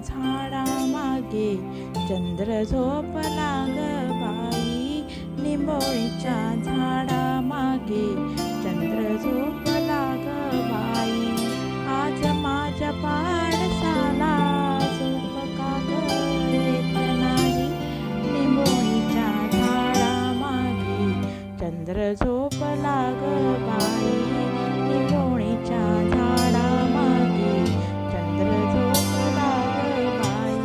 झाडा मागे चंद्र झोपला ग बाई, निंबोळीच्या झाडा मागे चंद्र झोपला ग बाई. आज माझ्या पाडसाला झोप का ग येत नाही, निंबोळीच्या झाडा मागे चंद्र झोपला ग बाई, निंबोळीच्या झाडा मागे चंद्र झोपला ग बाई.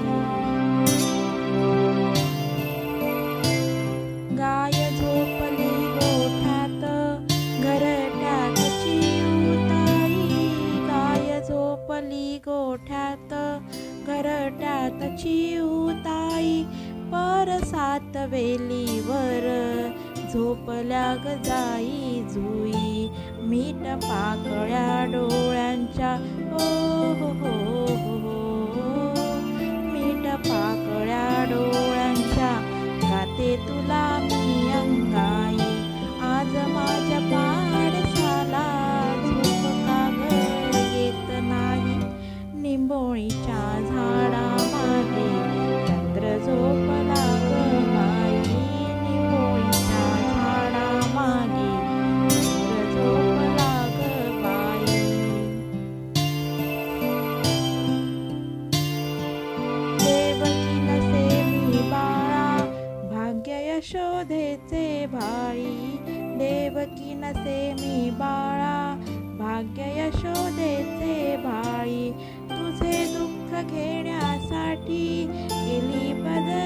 गाय झोपली गोठ्यात घरट्यात चिऊताई, गाय झोपली गोठ्यात घरट्यात चिऊताई. परसात वेलीवर झोपल्या ग जाई जुई, मीठ पाकळ्या डोळ्यांच्या हो हो हो हो, मीठ पाकळ्या डोळ्यांच्या गाते तुला मी अंगाई. आज माझ्या पाडसाला झोप का ग येत नाही, निंबोळीच्या झाडा मागे चंद्र झोपला ग बाई, निंबोळीच्या झाडा मागे चंद्र झोपला ग बाई. देवकी नसे मी बाळा भाग्य यशोदेचे भाई, देवकी नसे मी बाळा भाग्य यशोदेचे भाई. तुझे दुःख घेण्यासाठी केली बदल